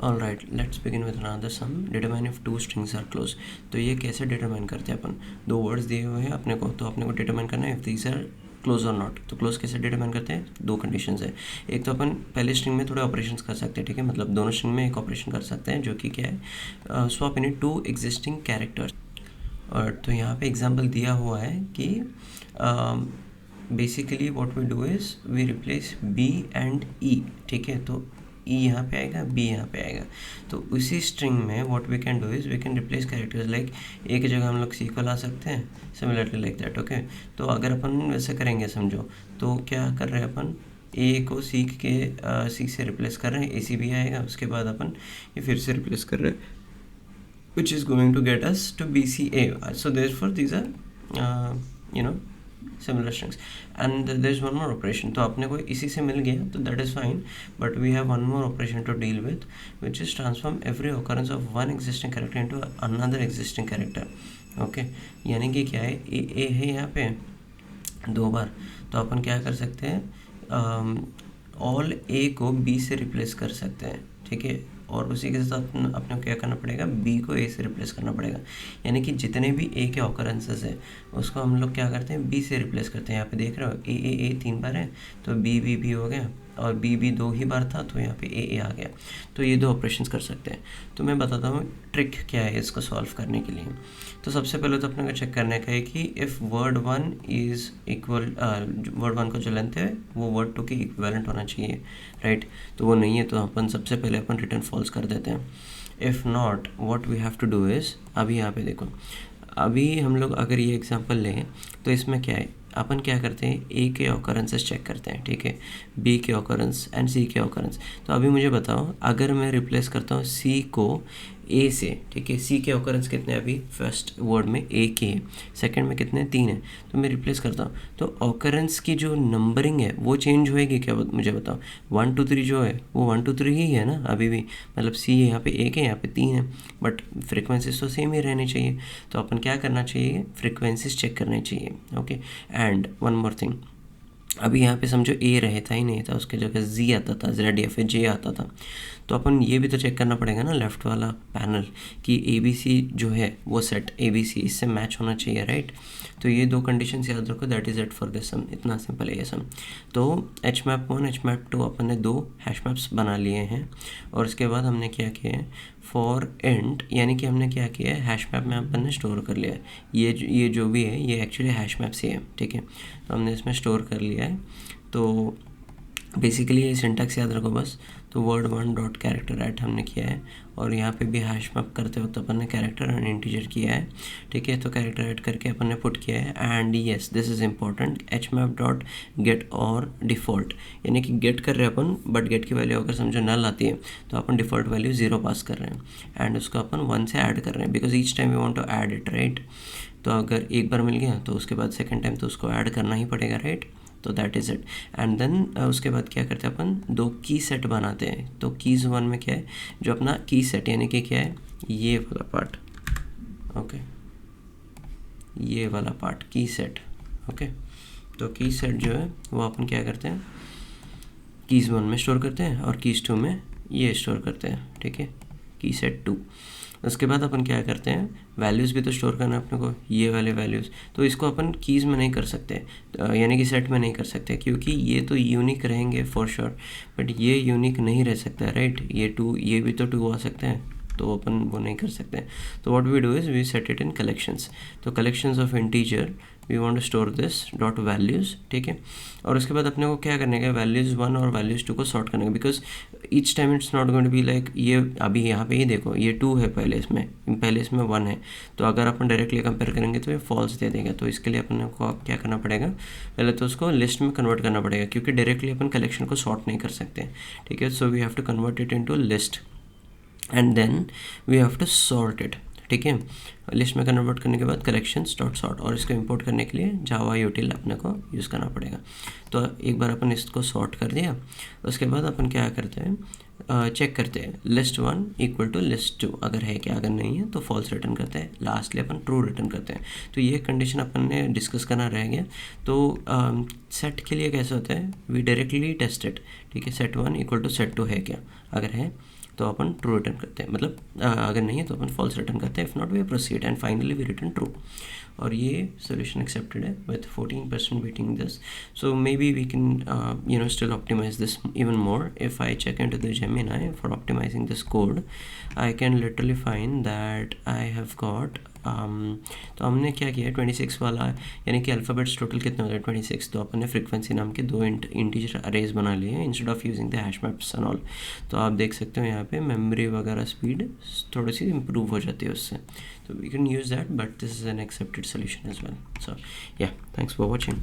All right, let's begin with another sum. Determine if two strings are close. तो ये कैसे determine करते हैं अपन, दो वर्ड्स दिए हुए हैं अपने को, तो अपने को डिटरमाइन करना है इफ दीज आर क्लोज और नॉट। तो क्लोज कैसे डिटरमाइन करते हैं, दो कंडीशंस है। एक तो अपन पहले स्ट्रिंग में थोड़े ऑपरेशंस कर सकते हैं, ठीक है, मतलब दोनों स्ट्रिंग में एक ऑपरेशन कर सकते हैं जो कि क्या है, swap into existing characters. और तो यहाँ पे एग्जांपल दिया हुआ है कि basically what we do is we replace B and E, ठीक है। तो ई यहाँ पे आएगा, बी यहाँ पे आएगा। तो उसी स्ट्रिंग में what we can do is we can replace characters, like A की जगह हम लोग सी को ला सकते हैं, सिमिलरली लाइक दैट, ओके। तो अगर अपन वैसे करेंगे समझो, तो क्या कर रहे हैं अपन, ए को सी से रिप्लेस कर रहे हैं, ए सी भी आएगा, उसके बाद अपन ये फिर से रिप्लेस कर रहे हैं, which is going to get us to BCA. So therefore these are similar strings, and there's one more operation. तो अपने को इसी से मिल गया तो that is fine, but we have one more operation to deal with, which is transform every occurrence of one existing character into another existing character. Okay, यानी कि क्या है, ए है यहाँ पे दो बार, तो अपन क्या कर सकते हैं, ऑल ए को बी से रिप्लेस कर सकते हैं, ठीक है। और उसी के साथ अपने को क्या करना पड़ेगा, बी को ए से रिप्लेस करना पड़ेगा। यानी कि जितने भी ए के ऑकरेंसेस है उसको हम लोग क्या करते हैं, बी से रिप्लेस करते हैं। यहाँ पे देख रहे हो ए 3 बार है, तो बी हो गया, और बी 2 ही बार था, तो यहाँ पे ए आ गया। तो ये दो ऑपरेशंस कर सकते हैं। तो मैं बताता हूँ ट्रिक क्या है इसको सॉल्व करने के लिए। तो सबसे पहले तो अपने को चेक करने का है कि if word 1 is equal, word 1 को जो लेंथ है वो वर्ड 2 के इक्विवेलेंट होना चाहिए, राइट। तो वो नहीं है तो अपन सबसे पहले अपन रिटर्न फॉल्स कर देते हैं। If not, what we have to do is, अभी यहाँ पे देखो, अभी हम लोग अगर ये एग्जांपल लें तो इसमें क्या है, अपन क्या करते हैं, ए के ऑकरेंसेस चेक करते हैं, ठीक है, बी के ऑकरेंस एंड सी के ऑकरेंस। तो अभी मुझे बताओ, अगर मैं रिप्लेस करता हूँ सी को ए से, ठीक है, सी के ऑकरेंस कितने, अभी फर्स्ट वर्ड में ए के है, सेकंड में कितने, 3 है, तो मैं रिप्लेस करता हूँ। तो ऑकरेंस की जो नंबरिंग है वो चेंज होएगी क्या, मुझे बताओ। 1 2 3 जो है वो 1 2 3 ही है ना अभी भी, मतलब सी यहाँ पे एक है, यहाँ पे 3 है, बट फ्रिक्वेंसीज तो सेम ही रहनी चाहिए। तो अपन क्या करना चाहिए, फ्रिक्वेंसीज चेक करनी चाहिए, okay. And one more thing, अभी यहाँ पे समझो ए रहता ही नहीं था, उसके जगह जी आता था, जेड या फिर जे आता था। तो अपन ये भी तो चेक करना पड़ेगा ना, लेफ़्ट वाला पैनल, कि ए बी सी जो है वो सेट ए बी सी इससे मैच होना चाहिए, राइट। तो ये दो कंडीशंस याद रखो, that is it for this sum. इतना सिंपल है ये सम। तो एच मैप 1 एच मैप 2 अपन ने 2 हैश मैप्स बना लिए हैं, और उसके बाद हमने क्या किया है, फॉर एंड, यानी कि हमने क्या किया है, हैश मैप में अपन ने स्टोर कर लिया है, ये जो भी है ये एक्चुअली हैश मैप से है, ठीक है। तो हमने इसमें स्टोर कर लिया है। तो बेसिकली ये सिंटैक्स याद रखो बस। तो वर्ड 1 डॉट कैरेक्टर ऐड हमने किया है, और यहाँ पे भी हैश मैप करते वक्त अपन ने कैरेक्टर और इंटीजर किया है, ठीक है। तो कैरेक्टर ऐड करके अपन ने पुट किया है। And yes, this is important, H map dot gate और डिफ़ॉल्ट, यानी कि गेट कर रहे हैं अपन, बट गेट की वैल्यू अगर समझो नल आती है तो अपन डिफ़ॉल्ट वैल्यू 0 पास कर रहे हैं, एंड उसको अपन 1 से ऐड कर रहे हैं, because each time we want to add it, right. तो अगर एक बार मिल गया तो उसके बाद सेकेंड टाइम तो उसको ऐड करना ही पड़ेगा, राइट। तो that is it. And then उसके बाद क्या करते हैं अपन, 2 की सेट बनाते हैं। तो कीज़ 1 में क्या है, जो अपना की सेट यानी कि क्या है, ये वाला पार्ट, ओके, ये वाला पार्ट की सेट, ओके। तो की सेट जो है वो अपन क्या करते हैं, कीज़ 1 में स्टोर करते हैं, और कीज़ 2 में ये स्टोर करते हैं, ठीक है, की सेट 2। उसके बाद अपन क्या करते हैं, वैल्यूज़ भी तो स्टोर करना है अपने को, ये वाले वैल्यूज़। तो इसको अपन कीज़ में नहीं कर सकते, यानी कि सेट में नहीं कर सकते, क्योंकि ये तो यूनिक रहेंगे फॉर श्योर, बट ये यूनिक नहीं रह सकता, राइट। ये भी तो 2 आ सकते हैं, तो अपन वो नहीं कर सकते। तो what we do is we set it in collections. तो collections of integer we want to store this dot values, ठीक है। और उसके बाद अपने को क्या करने का, वैल्यूज़ 1 और वैल्यूज़ 2 को सॉर्ट करने का, because each time it's not going to be like, ये अभी यहाँ पे ही देखो ये 2 है, पहले इसमें 1 है, तो अगर अपन डायरेक्टली कंपेयर करेंगे तो ये फॉल्स दे देगा। तो इसके लिए अपन को क्या करना पड़ेगा, पहले तो उसको लिस्ट में कन्वर्ट करना पड़ेगा, क्योंकि डायरेक्टली अपन कलेक्शन को सॉर्ट नहीं कर सकते, ठीक है। So we have to convert it into list, and then we have to sort it, ठीक है। लिस्ट में कन्वर्ट करने के बाद कलेक्शंस डॉट सॉर्ट, और इसको इंपोर्ट करने के लिए जावा यूटिल अपने को यूज़ करना पड़ेगा। तो एक बार अपन इसको सॉर्ट कर दिया, उसके बाद अपन क्या करते हैं, चेक करते हैं लिस्ट 1 इक्वल टू लिस्ट 2, अगर है क्या, अगर नहीं है तो फॉल्स रिटर्न करते हैं, लास्टली अपन ट्रू रिटर्न करते हैं। तो ये कंडीशन अपन ने डिस्कस करना रह गया। तो सेट के लिए कैसे होता है, वी डायरेक्टली टेस्ट इट, ठीक है, सेट 1 इक्वल टू सेट 2 है क्या, अगर है तो अपन ट्रू रिटर्न करते हैं, मतलब अगर नहीं है तो अपन फॉल्स रिटर्न करते हैं. If not we proceed and finally we return true. और ये सोल्यूशन एक्सेप्टेड है with 14% beating this. So maybe we can still optimize this even more. If I check into the Gemini for optimizing this code, I can literally find that I have got तो हमने क्या किया 26 वाला, यानी कि alphabets total कितने होते हैं 26. तो अपन ने फ्रीक्वेंसी नाम के 2 इंटीजर अरेज बना लिए instead of using the hash maps and all. तो आप देख सकते हो यहाँ पे मेमोरी वगैरह स्पीड थोड़ी सी इम्प्रूव हो जाती है उससे. तो we can use that, but this is an accepted solution as well. So yeah, thanks for watching.